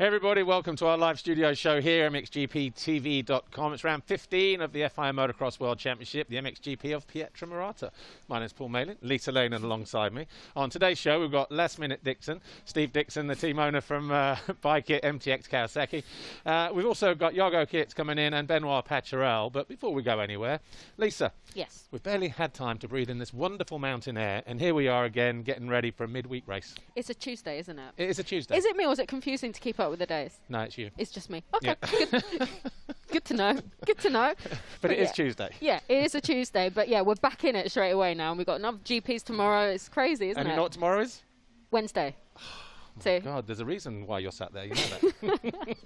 Hey everybody, welcome to our live studio show here, MXGP-TV.com. It's round 15 of the FIA Motocross World Championship, the MXGP of Pietramurata. My name's Paul Malin, Lisa Lane alongside me. On today's show, we've got Last Minute Dixon, Steve Dixon, the team owner from Bike It MTX Kawasaki. We've also got Yogo Kits coming in and Benoit Pacharel. But before we go anywhere, Lisa. Yes. We've barely had time to breathe in this wonderful mountain air, and here we are again, getting ready for a midweek race. It's a Tuesday, isn't it? It is a Tuesday. Is it me, or is it confusing to keep up with the days? No, it's you. It's just me. Okay, Yeah. good. Good to know. Good to know. But it is Tuesday. Yeah, it is a Tuesday, but yeah, we're back in it straight away now, and we've got another GPs tomorrow. It's crazy, isn't And it? you know what tomorrow is? Wednesday. So. God, there's a reason why you're sat there, you know that.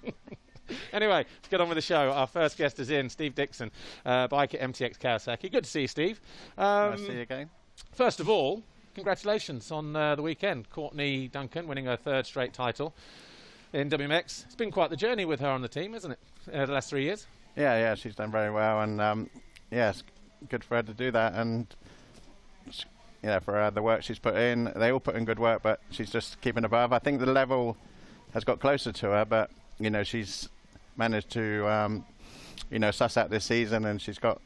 Anyway, let's get on with the show. Our first guest is in, Steve Dixon, Bike at MTX Kawasaki. Good to see you, Steve. Nice to see you again. First of all, congratulations on the weekend. Courtney Duncan winning her third straight title in WMX. It's been quite the journey with her on the team, isn't it, the last 3 years? Yeah, she's done very well, and yeah, it's good for her to do that, and yeah, for the work she's put in. They all put in good work, but she's just keeping above. I think the level has got closer to her, but you know, she's managed to you know, suss out this season, and she's got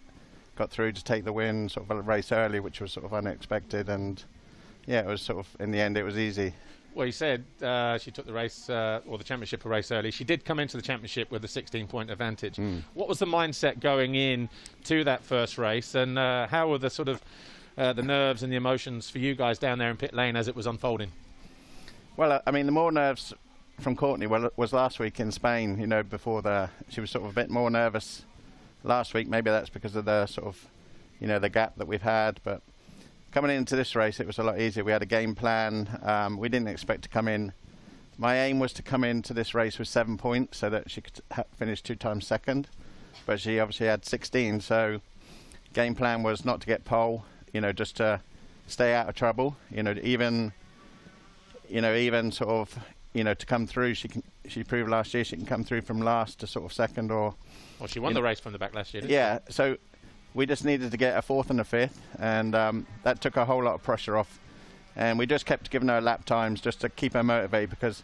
through to take the win sort of a race early, which was sort of unexpected, and yeah, it was sort of, in the end it was easy. Well, you said she took the race, or the championship a race early. She did come into the championship with a 16-point advantage. What was the mindset going in to that first race, and how were the sort of the nerves and the emotions for you guys down there in pit lane as it was unfolding? Well, I mean, the more nerves from Courtney was last week in Spain. You know, before she was sort of a bit more nervous last week. Maybe that's because of the sort of, you know, the gap that we've had, but coming into this race, it was a lot easier. We had a game plan. We didn't expect to come in. My aim was to come into this race with 7 points so that she could finish 2 times second, but she obviously had 16. So game plan was not to get pole, you know, just to stay out of trouble. You know, even sort of, you know, to come through. She proved last year she can come through from last to sort of second, or. Well, she won the race from the back last year, didn't she? So we just needed to get a 4th and a 5th, and that took a whole lot of pressure off. And we just kept giving her lap times just to keep her motivated, because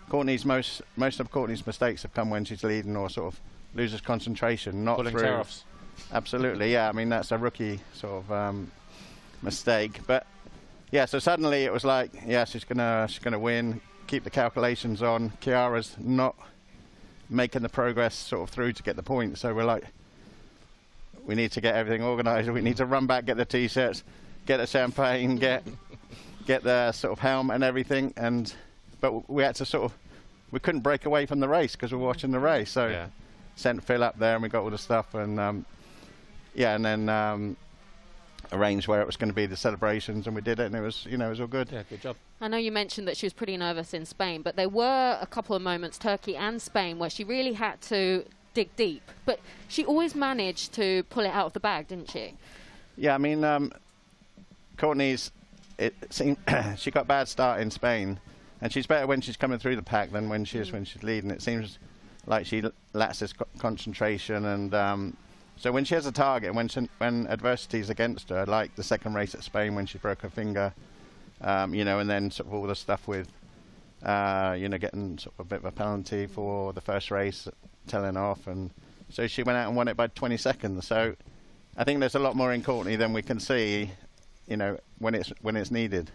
Courtney's most of Courtney's mistakes have come when she's leading or sort of loses concentration, not pulling through. tear-offs. Absolutely, yeah. I mean, that's a rookie sort of mistake. But yeah, so suddenly it was like, yeah, she's gonna win. Keep the calculations on. Chiara's not making the progress sort of through to get the points, so we're like, we need to get everything organised. We need to run back, get the T-shirts, get the champagne, get the sort of helmet and everything. But we had to sort of, we couldn't break away from the race because we were watching the race. So yeah. Sent Phil up there, and we got all the stuff, and yeah, and then arranged where it was going to be the celebrations, and we did it, and it was, you know, it was all good. Yeah, good job. I know you mentioned that she was pretty nervous in Spain, but there were a couple of moments, Turkey and Spain, where she really had to dig deep, but she always managed to pull it out of the bag, didn't she? Yeah, I mean, Courtney's, it seemed she got a bad start in Spain, and she's better when she's coming through the pack than when she is when she's leading. It seems like she lacks this concentration, and so when she has a target, when adversity is against her, like the second race at Spain when she broke her finger, you know, and then sort of all the stuff with, you know, getting sort of a bit of a penalty for the first race, telling off, and so she went out and won it by 20 seconds. So I think there's a lot more in Courtney than we can see, you know, when it's needed.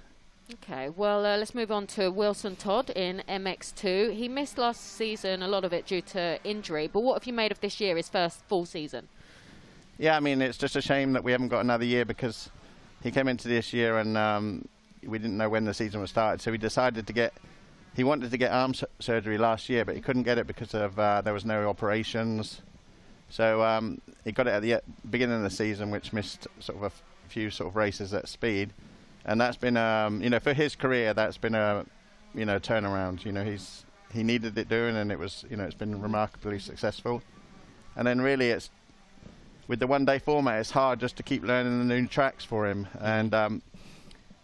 Okay, well, let's move on to Wilson Todd in MX2. He missed last season, a lot of it due to injury, but what have you made of this year, his first full season? Yeah, I mean, it's just a shame that we haven't got another year, because he came into this year and we didn't know when the season was started, so he decided to get, he wanted to get arm surgery last year, but he couldn't get it because of there was no operations. So he got it at the beginning of the season, which missed sort of a few sort of races at speed. And that's been, you know, for his career, that's been a, you know, turnaround. You know, he needed it doing, and it was, you know, it's been remarkably successful. And then really, it's with the one-day format, it's hard just to keep learning the new tracks for him, and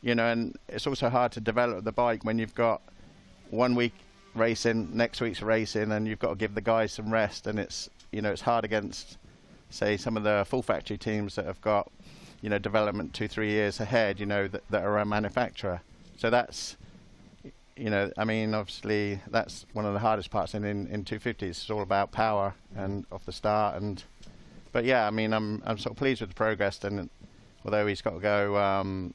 you know, and it's also hard to develop the bike when you've got 1 week racing, next week's racing, and you've got to give the guys some rest, and it's, you know, it's hard against, say, some of the full factory teams that have got, you know, development 2-3 years ahead, you know, that are a manufacturer. So that's, you know, I mean, obviously that's one of the hardest parts in 250s. It's all about power and off the start. But yeah, I mean, I'm sort of pleased with the progress. And although he's got to go,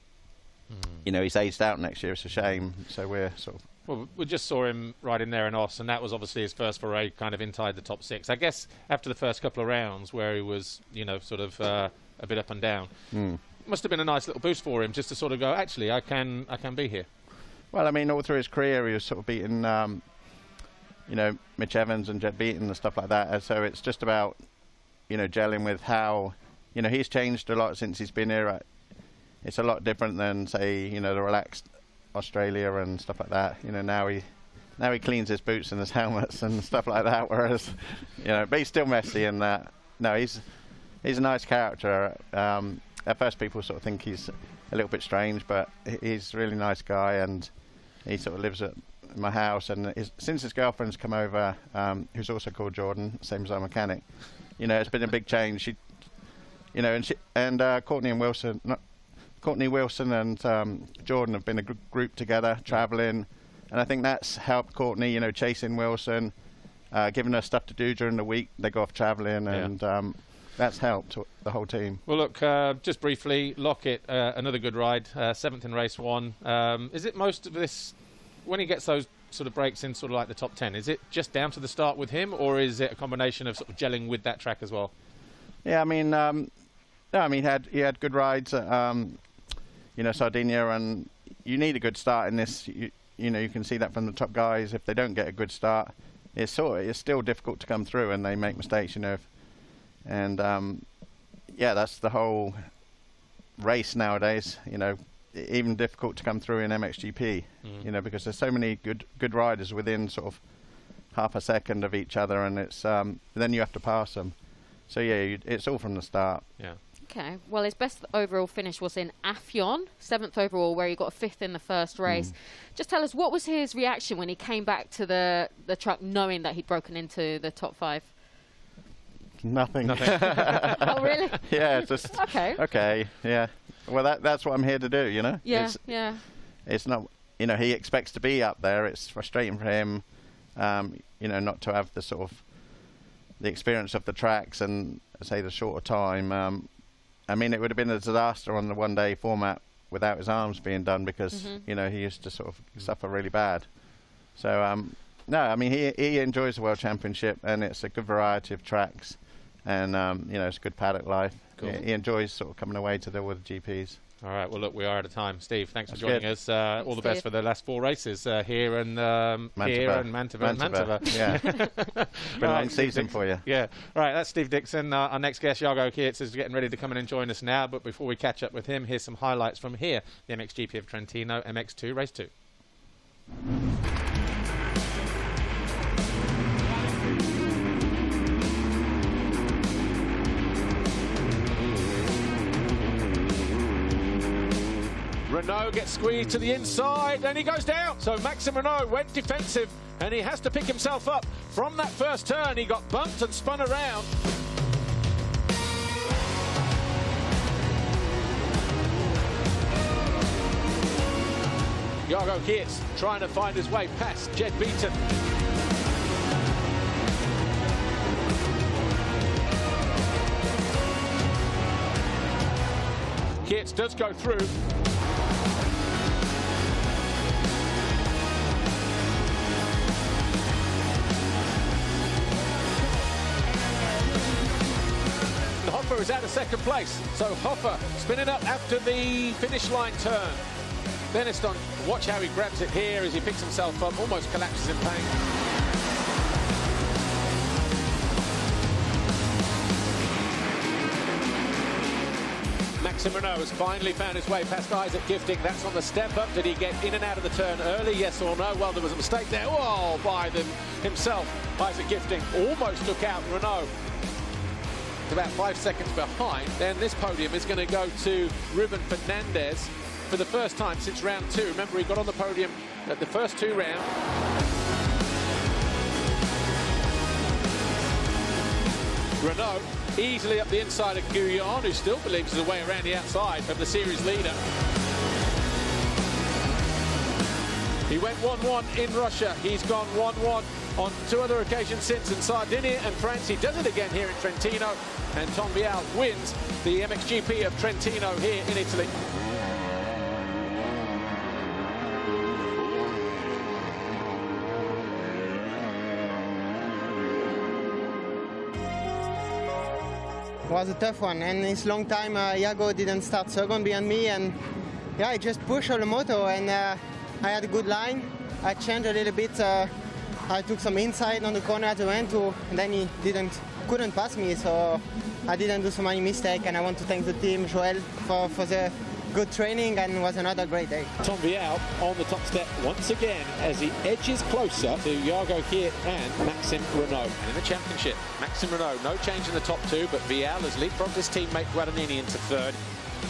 you know, he's aged out next year. It's a shame. So we're sort of. Well, we just saw him riding there in Oss, and that was obviously his first foray kind of inside the top 6. I guess after the first couple of rounds where he was, you know, sort of a bit up and down, must have been a nice little boost for him just to sort of go, actually, I can be here. Well, I mean, all through his career, he was sort of beating, you know, Mitch Evans and Jed Beaton and stuff like that. And so it's just about, you know, gelling with how, you know, he's changed a lot since he's been here. It's a lot different than, say, you know, the relaxed Australia and stuff like that. You know, now he cleans his boots and his helmets and stuff like that. Whereas, you know, but he's still messy and that. No, he's a nice character. At first, people sort of think he's a little bit strange, but he's a really nice guy, and he sort of lives at my house. And since his girlfriend's come over, who's also called Jordan, same as our mechanic, you know, it's been a big change. She, you know, and Courtney Wilson and Jordan have been a group together, travelling, and I think that's helped Courtney, you know, chasing Wilson, giving her stuff to do during the week. They go off travelling, and that's helped the whole team. Well, look, just briefly, Lockett, another good ride, 7th in race 1. Is it most of this, when he gets those sort of breaks in sort of like the top 10, is it just down to the start with him, or is it a combination of sort of gelling with that track as well? Yeah, I mean, no, I mean, he had good rides at, you know, Sardinia, and you need a good start in this. You know, you can see that from the top guys. If they don't get a good start, it's still difficult to come through, and they make mistakes, you know. And yeah, that's the whole race nowadays. You know, even difficult to come through in MXGP. You know, because there's so many good riders within sort of half a second of each other, and it's then you have to pass them. So yeah, it's all from the start. Yeah. Okay, well, his best overall finish was in Afyon, 7th overall, where he got a 5th in the first race. Just tell us, what was his reaction when he came back to the truck knowing that he'd broken into the top 5? Nothing. Oh, really? Yeah, just okay, yeah. Well, that's what I'm here to do, you know. Yeah, It's not, you know, he expects to be up there. It's frustrating for him, you know, not to have the sort of the experience of the tracks and say the shorter time. I mean, it would have been a disaster on the one-day format without his arms being done, because you know, he used to sort of suffer really bad. So no, I mean, he enjoys the World Championship, and it's a good variety of tracks, and you know, it's a good paddock life. Cool. He enjoys sort of coming away to deal with the GPs. All right, well, look, we are out of time. Steve, thanks for joining us. All the Steve. Best for the last 4 races here and Mantova. Yeah. Been a long season for you. Yeah. All right, that's Steve Dixon. Our next guest, Jago Kietz, is getting ready to come in and join us now. But before we catch up with him, here's some highlights from here. The MXGP of Trentino, MX2, Race 2. Renault gets squeezed to the inside and he goes down. So Maxime Renault went defensive and he has to pick himself up. From that first turn, he got bumped and spun around. Jago Kietz trying to find his way past Jed Beaton. Kietz does go through. Hoffer is out of second place, so Hoffer spinning up after the finish line turn. Beniston, watch how he grabs it here as he picks himself up, almost collapses in pain. Maxime Renault has finally found his way past Isaac Gifting. That's on the step up. Did he get in and out of the turn early? Yes or no? Well, there was a mistake there. Oh, by himself. Isaac Gifting almost took out Renault. About 5 seconds behind. Then this podium is going to go to Ruben Fernandez for the first time since round 2. Remember, he got on the podium at the first 2 rounds. Renault easily up the inside of Guyon, who still believes there's a way around the outside of the series leader. He went 1-1 in Russia. He's gone 1-1 on 2 other occasions since in Sardinia and France. He does it again here in Trentino. And Tom Vial wins the MXGP of Trentino here in Italy. It was a tough one, and it's long time Iago didn't start second behind me, and yeah, I just pushed on the moto, and I had a good line. I changed a little bit. I took some inside on the corner at the end too, and then he couldn't pass me, so I didn't do so many mistakes. And I want to thank the team, Joel, for the good training, and it was another great day. Tom Vial on the top step once again as he edges closer to Iago Hirt and Maxime Renault. And in the championship, Maxime Renault, no change in the top 2, but Vial has leapfrogged his teammate Guadagnini into 3rd.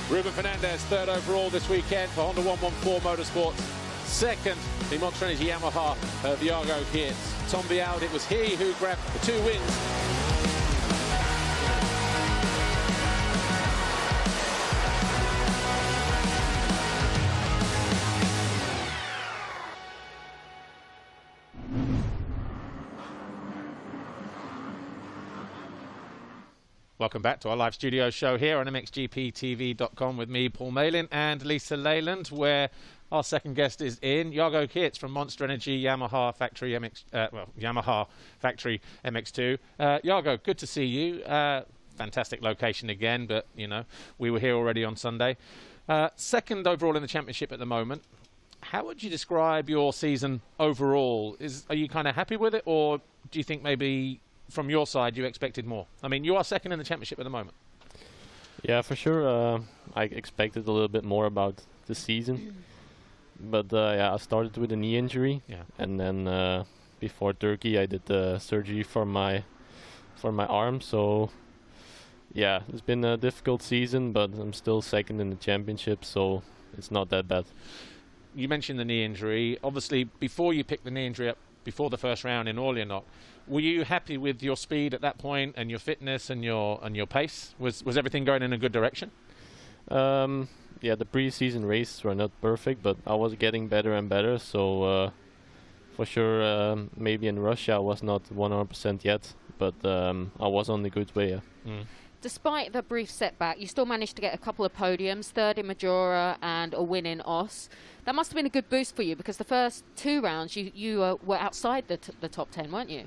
Ruben Fernandez 3rd overall this weekend for Honda 114 Motorsports. 2nd, the Monster Energy Yamaha of Iago Hirt. Tom Vial, it was he who grabbed the 2 wins. Welcome back to our live studio show here on MXGP-TV.com with me, Paul Malin, and Lisa Leyland, where our second guest is in. Iago Hirt from Monster Energy Yamaha Factory Yamaha Factory MX2. Iago, good to see you. Fantastic location again, but you know we were here already on Sunday. 2nd overall in the championship at the moment. How would you describe your season overall? Are you kind of happy with it, or do you think maybe from your side you expected more? I mean, you are 2nd in the championship at the moment. Yeah, for sure. I expected a little bit more about the season, but yeah, I started with a knee injury, and then before Turkey I did the surgery for my arm. So yeah, it's been a difficult season, but I'm still 2nd in the championship, so it's not that bad. You mentioned the knee injury. Obviously, before you picked the knee injury up, before the first round in Orléans, were you happy with your speed at that point and your fitness and your pace? Was everything going in a good direction? Yeah, the pre-season races were not perfect, but I was getting better and better. So for sure, maybe in Russia I was not 100% yet, but I was on the good way. Yeah. Despite the brief setback, you still managed to get a couple of podiums, 3rd in Majora and a win in Os. That must have been a good boost for you, because the first 2 rounds you were outside the top 10, weren't you?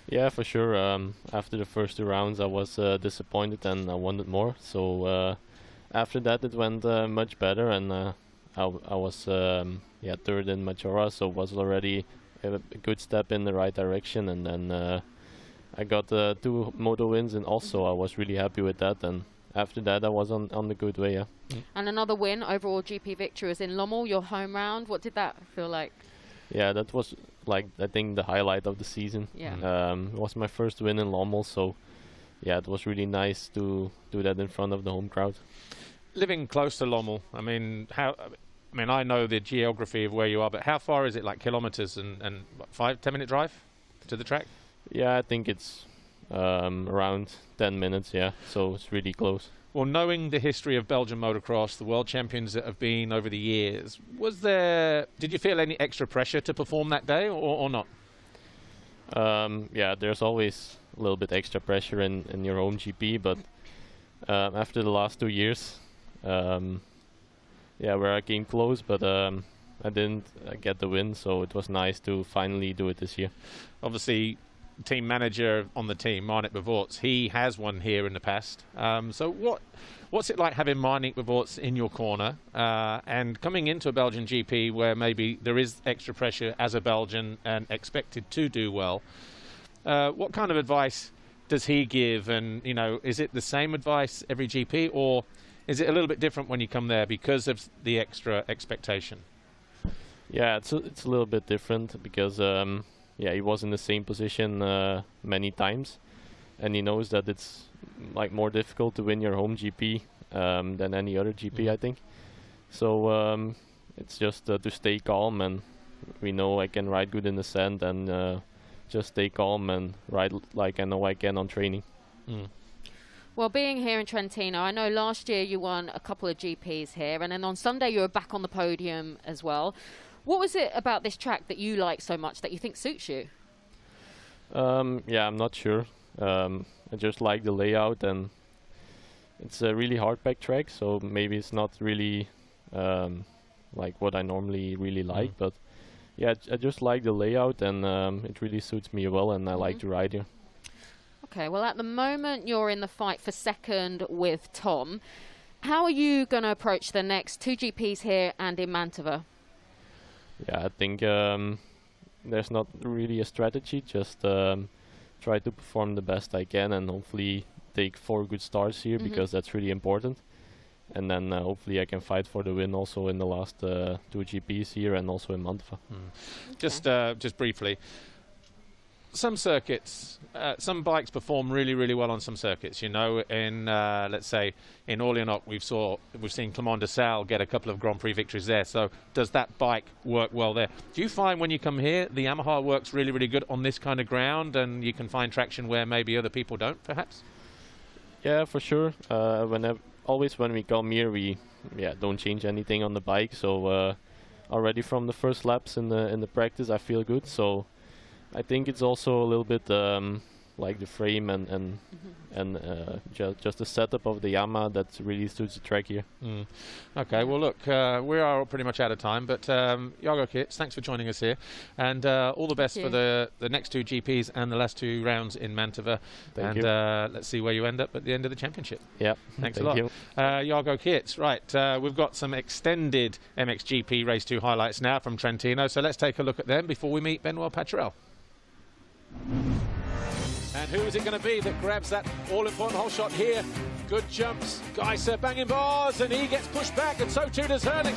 Yeah, for sure. After the first 2 rounds I was disappointed and I wanted more. So after that it went much better, and I was 3rd in Majora, so it was already a good step in the right direction. And then I got 2 moto wins, and also I was really happy with that. And after that I was on the good way. And another win, overall GP victory, was in Lommel, your home round. What did that feel like? Yeah, that was like I think the highlight of the season. Yeah. It was my first win in Lommel, so yeah, it was really nice to do that in front of the home crowd. Living close to Lommel, I mean, I know the geography of where you are, but how far is it, like kilometers and 5-10 minute drive to the track? Yeah, I think it's around 10 minutes, yeah, so it's really close. Well, knowing the history of Belgian motocross, the world champions that have been over the years, did you feel any extra pressure to perform that day or not? Yeah, there's always a little bit extra pressure in your home GP, but after the last 2 years, where I came close, but I didn't get the win, so it was nice to finally do it this year. Obviously, team manager on the team, Marnik Bevorts, he has won here in the past. So what's it like having Marnik Bevorts in your corner and coming into a Belgian GP where maybe there is extra pressure as a Belgian and expected to do well? What kind of advice does he give? And, you know, is it the same advice every GP, or is it a little bit different when you come there because of the extra expectation? Yeah, it's a little bit different because he was in the same position many times, and he knows that it's like more difficult to win your home GP than any other GP, I think. So it's just to stay calm, and we know I can ride good in the sand, and just stay calm and ride like I know I can on training. Well, being here in Trentino, I know last year you won a couple of GPs here, and then on Sunday you were back on the podium as well. What was it about this track that you like so much that you think suits you? Yeah, I'm not sure. I just like the layout, and it's a really hard-packed track, so maybe it's not really like what I normally really like, but yeah, I just like the layout, and it really suits me well, and I like to ride here. Okay, well, at the moment you're in the fight for second with Tom. How are you going to approach the next 2 GPs here and in Mantova? Yeah, I think there's not really a strategy, just try to perform the best I can and hopefully take 4 good starts here, because that's really important. And then hopefully I can fight for the win also in the last 2 GPs here and also in Mantova. Okay. Just briefly, some circuits, some bikes perform really, really well on some circuits. You know, in let's say in Orléans, we've seen Clément de Sal get a couple of Grand Prix victories there. So does that bike work well there? Do you find when you come here, the Yamaha works really, really good on this kind of ground, and you can find traction where maybe other people don't, perhaps? Yeah, for sure. Always when we come here, we don't change anything on the bike. So already from the first laps in the practice, I feel good. So I think it's also a little bit like the frame and just the setup of the Yamaha that really suits the track here. Okay, well look, we are pretty much out of time, but Jago Kits, thanks for joining us here, and all the best for the next 2 GPs and the last 2 rounds in Mantova. Thank you. Let's see where you end up at the end of the championship. Yeah, thanks a lot. Jago Kits, right, we've got some extended MXGP Race 2 highlights now from Trentino, so let's take a look at them before we meet Benoit Paturel. And who is it going to be that grabs that all-important hole shot here? Good jumps. Geiser banging bars, and he gets pushed back, and so too does Hurling.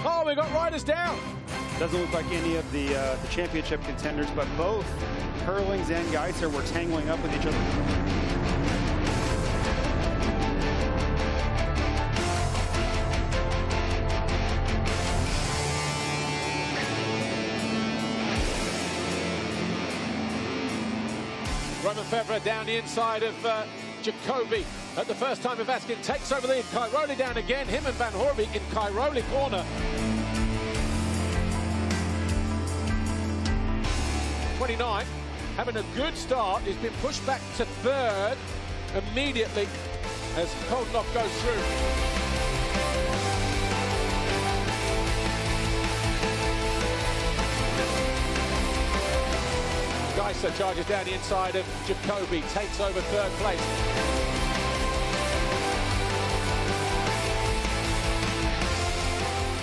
Oh, we got riders down. Doesn't look like any of the championship contenders, but both Hurlings and Geiser were tangling up with each other. Roman Febvre down the inside of Jacobi. At the first time of Vaskin takes over the lead. Cairoli down again. Him and Van Horbeek in Cairoli corner. 29, having a good start. He's been pushed back to 3rd immediately as Koldunov goes through. Geiser charges down the inside of Jacobi, takes over 3rd place.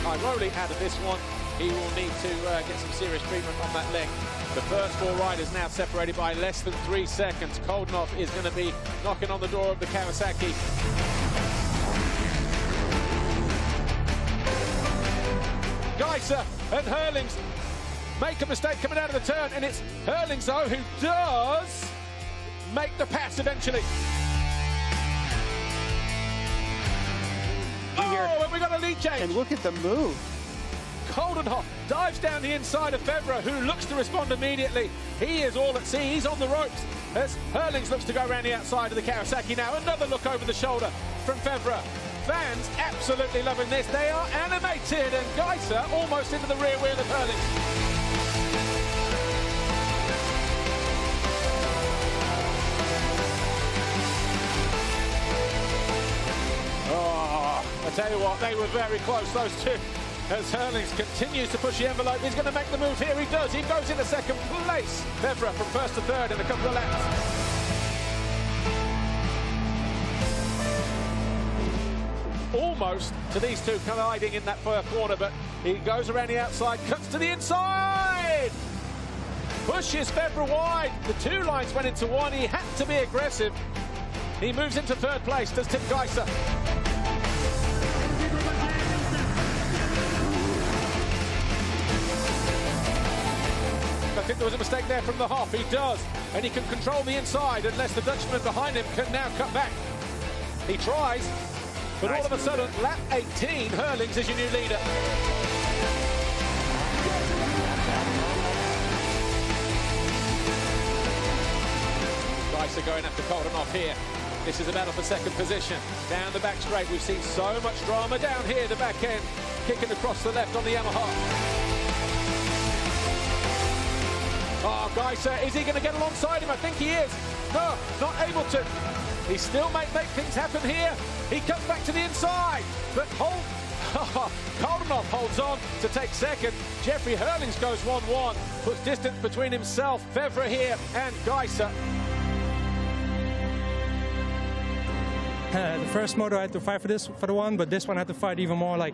Cairoli out of this one. He will need to get some serious treatment on that leg. The first 4 riders now separated by less than 3 seconds. Koldunov is going to be knocking on the door of the Kawasaki. Geiser and Hurlings make a mistake coming out of the turn, and it's Hurlings, though, who does make the pass eventually. Oh, and we got a lead change. And look at the move. Koldunov dives down the inside of Febvre, who looks to respond immediately. He is all at sea. He's on the ropes as Hurlings looks to go around the outside of the Kawasaki now. Another look over the shoulder from Febvre. Fans absolutely loving this. They are animated, and Geiser almost into the rear wheel of Hurlings. Oh, I tell you what, they were very close, those two. As Hurlings continues to push the envelope, he's going to make the move here. He does. He goes into 2nd place. Febvre from 1st to 3rd in a couple of laps. Almost to these two colliding in that 4th corner, but he goes around the outside, cuts to the inside. Pushes Febvre wide. The 2 lines went into 1. He had to be aggressive. He moves into 3rd place. Does Tim Geiser. I think there was a mistake there from the Hoff. He does, and he can control the inside unless the Dutchman behind him can now cut back. He tries, but all of a sudden, lap 18, Hurlings is your new leader. Geiser going after Koldenhoff here. This is a battle for second position. Down the back straight, we've seen so much drama down here, the back end, kicking across the left on the Yamaha. Oh, Geiser, is he going to get alongside him? I think he is. No, not able to. He still might make things happen here. He comes back to the inside, but Koldenhoff holds on to take second. Jeffrey Hurlings goes 1-1, puts distance between himself, Fevre here, and Geiser. The first moto I had to fight for the one, but this one I had to fight even more. Like,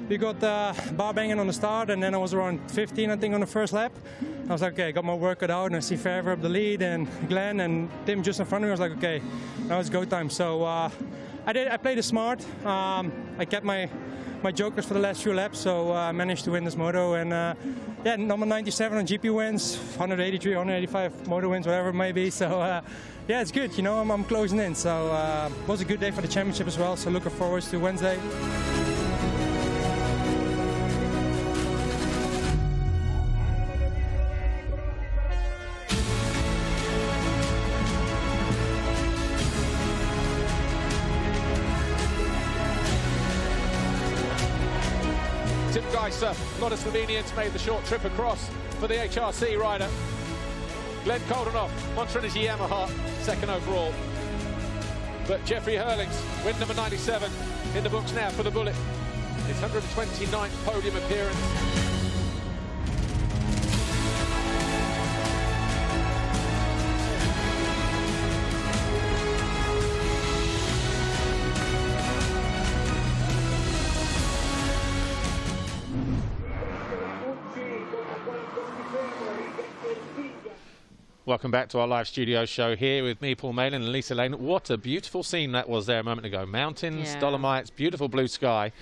we got bar banging on the start, and then I was around 15, I think, on the first lap. I was like, okay, I got my work cut out, and I see Fevre up the lead, and Glenn and Tim just in front of me. I was like, okay, now it's go time. So I played it smart. I kept my jokers for the last few laps, so I managed to win this moto. And yeah, number 97 on GP wins, 183, 185 moto wins, whatever it may be. So yeah, it's good. You know, I'm closing in. So it was a good day for the championship as well. So looking forward to Wednesday. Tim Geiser, a lot of Slovenians made the short trip across for the HRC rider. Glenn Koldenhoff, Monster Energy Yamaha, second overall. But Jeffrey Hurlings, win number 97, in the books now for the Bullet. His 129th podium appearance. Welcome back to our live studio show here with me, Paul Malin, and Lisa Lane. What a beautiful scene that was there a moment ago. Mountains, Dolomites, beautiful blue sky.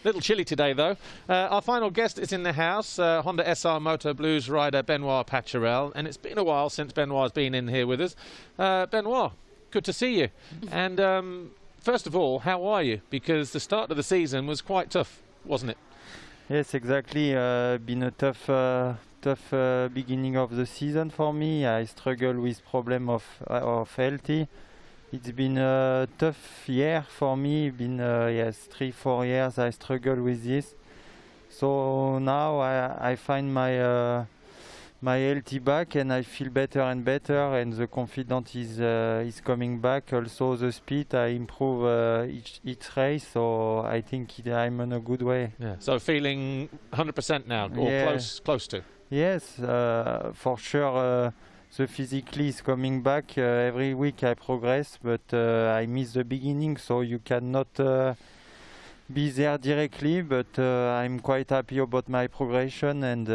Little chilly today, though. Our final guest is in the house, Honda SR Moto Blues rider Benoit Paturel. And it's been a while since Benoit's been in here with us. Benoit, good to see you. And first of all, how are you? Because the start of the season was quite tough, wasn't it? Yes, exactly. Been a tough beginning of the season for me. I struggle with problem of healthy. It's been a tough year for me. Been 3-4 years I struggle with this. So now I find my healthy back, and I feel better and better, and the confidence is coming back. Also the speed I improve each race, so I think I'm in a good way. Yeah. So feeling 100% now, or close to. Yes, for sure. The physically is coming back. Every week I progress, but I miss the beginning, so you cannot be there directly. But I'm quite happy about my progression, and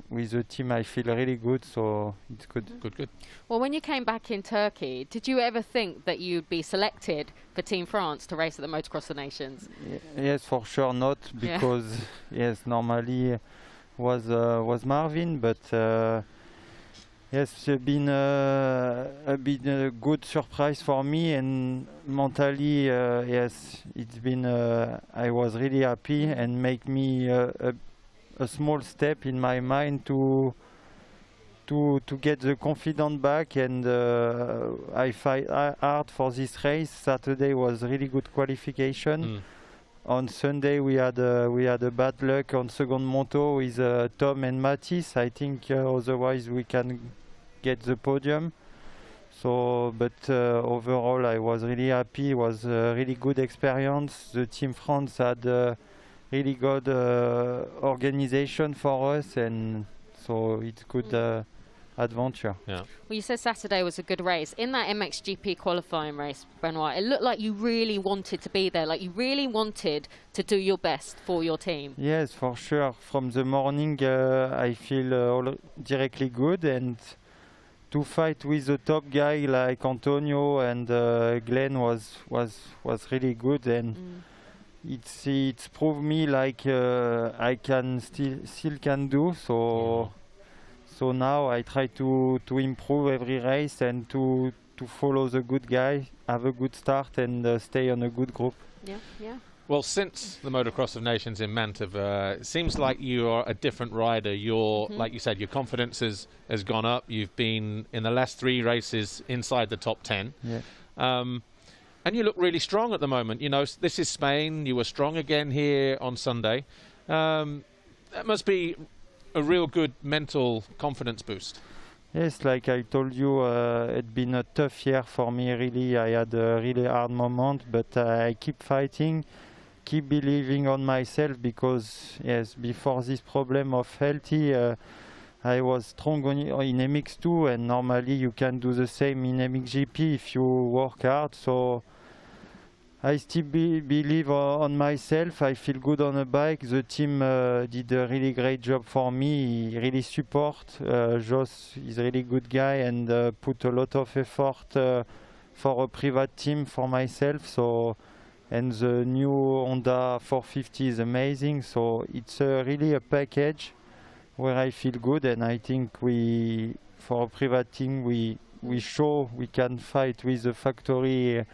with the team I feel really good, so it's good. Good. Well, when you came back in Turkey, did you ever think that you'd be selected for Team France to race at the Motocross of the Nations? Yes, for sure not, because yes, normally was Marvin, but yes, it's been a good surprise for me, and mentally, yes, it's been. I was really happy, and make me a small step in my mind to get the confidence back, and I fight hard for this race. Saturday was really good qualification. On Sunday we had a bad luck on second moto with Tom and Matisse. I think otherwise we can get the podium. So, but overall I was really happy. It was a really good experience. The Team France had really good organization for us, and so it's good adventure. Yeah. Well, you said Saturday was a good race. In that MXGP qualifying race, Benoit, it looked like you really wanted to be there, like you really wanted to do your best for your team. Yes, for sure. From the morning I feel directly good, and to fight with the top guy like Antonio and Glenn was really good, and it's proved me like I can still can do so. So now I try to improve every race, and to follow the good guy, have a good start, and stay on a good group. Yeah. Well, since the Motocross of Nations in Mantova, it seems like you are a different rider. You're, like you said, your confidence has gone up. You've been in the last 3 races inside the top 10. Yeah. And you look really strong at the moment. You know, this is Spain. You were strong again here on Sunday. That must be a real good mental confidence boost. Yes, like I told you, it's been a tough year for me, really. I had a really hard moment, but I keep fighting, keep believing on myself, because, yes, before this problem of healthy, I was strong in MX2, and normally you can do the same in MXGP if you work hard. So I still believe on myself. I feel good on the bike. The team did a really great job for me. He really support. Jos is a really good guy and put a lot of effort for a private team for myself. So, and the new Honda 450 is amazing. So it's really a package where I feel good, and I think for a private team, we show we can fight with the factory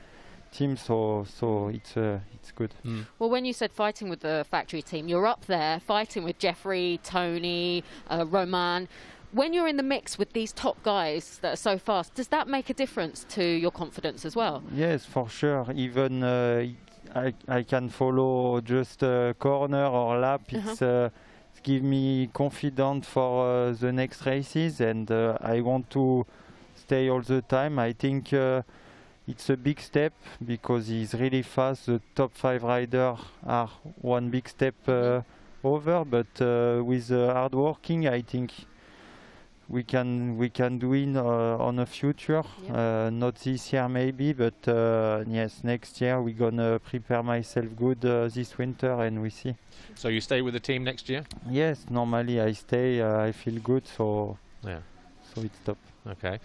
team, so it's good. Well, when you said fighting with the factory team, you're up there fighting with Jeffrey, Tony, Roman. When you're in the mix with these top guys that are so fast, does that make a difference to your confidence as well? Yes, for sure. Even I can follow just a corner or lap. It gives me confidence for the next races, and I want to stay all the time. I think it's a big step because he's really fast. The top 5 riders are one big step over, but with hard working, I think we can do it on a future. Not this year maybe, but yes, next year we're gonna prepare myself good this winter, and we see. So you stay with the team next year? Yes, normally I stay. I feel good, so yeah. So it's top. Okay.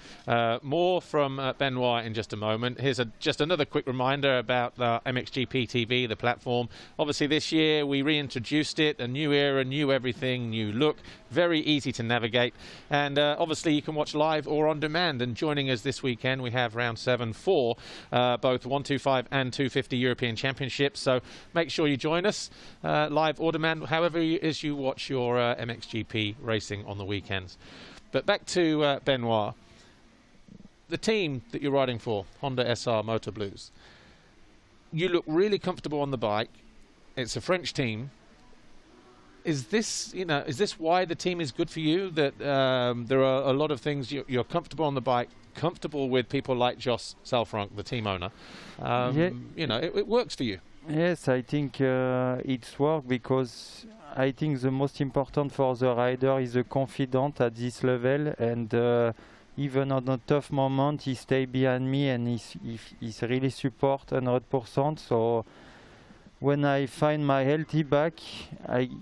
More from Benoit in just a moment. Here's just another quick reminder about the MXGP-TV, the platform. Obviously this year we reintroduced it, a new era, new everything, new look, very easy to navigate. And obviously you can watch live or on demand. And joining us this weekend, we have round 7 for both 125 and 250 European Championships. So make sure you join us live or demand, however as you watch your MXGP racing on the weekends. But back to Benoit, the team that you're riding for, Honda SR Motor Blues. You look really comfortable on the bike. It's a French team. Is this why the team is good for you? That there are a lot of things you're comfortable on the bike, comfortable with people like Jos Salfranc, the team owner. It works for you. Yes, I think it's work because I think the most important for the rider is the confidence at this level, and even on a tough moment, he stay behind me and he's really support 100%. So when I find my healthy back,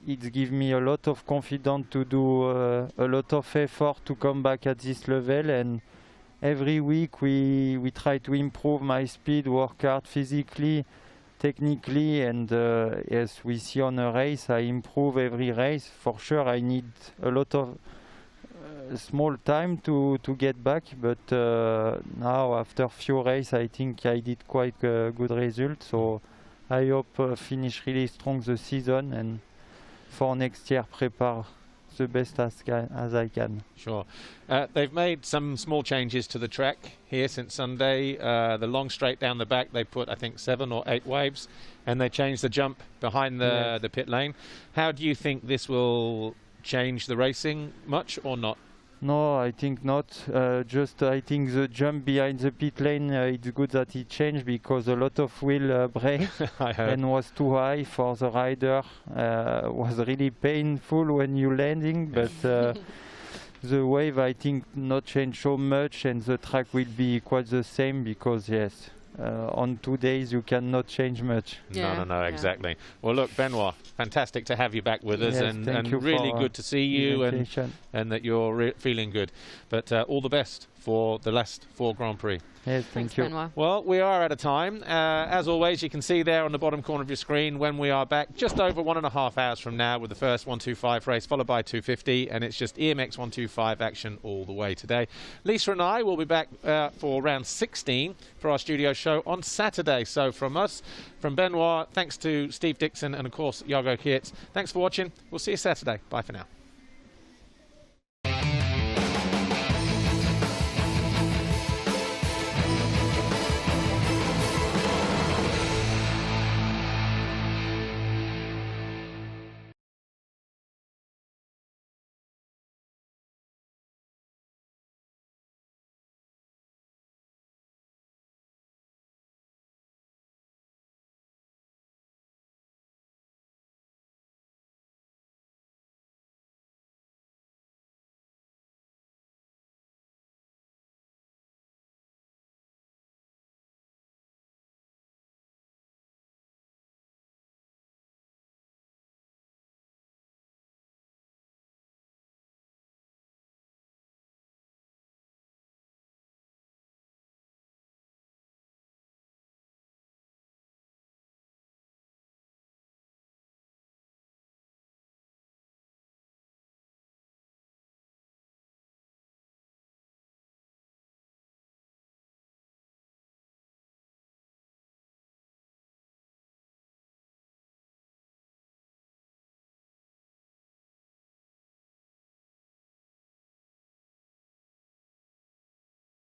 it gives me a lot of confidence to do a lot of effort to come back at this level. And every week we try to improve my speed, work hard physically, technically, and yes, we see on a race I improve every race. For sure I need a lot of small time to get back, but now after few races I think I did quite a good result, so I hope finish really strong the season, and for next year prepare the best as I can. Sure. They've made some small changes to the track here since Sunday. The long straight down the back, they put I think 7 or 8 waves, and they changed the jump behind the pit lane. How do you think this will change the racing much or not? No, I think not. I think the jump behind the pit lane, it's good that it changed because a lot of wheel brake and was too high for the rider. Was really painful when you landing, but the wave I think not change so much, and the track will be quite the same because yes, on 2 days you cannot change much. No, exactly. Well, look, Benoit, fantastic to have you back with us, and really good to see you, and that you're feeling good. But all the best for the last 4 Grand Prix. Yes, Thanks, thank you. Benoit. Well, we are out of time. As always, you can see there on the bottom corner of your screen when we are back just over 1.5 hours from now with the first 125 race, followed by 250, and it's just EMX 125 action all the way today. Lisa and I will be back for round 16 for our studio show on Saturday. So from us, from Benoit, thanks to Steve Dixon and, of course, Jago Kietz. Thanks for watching. We'll see you Saturday. Bye for now.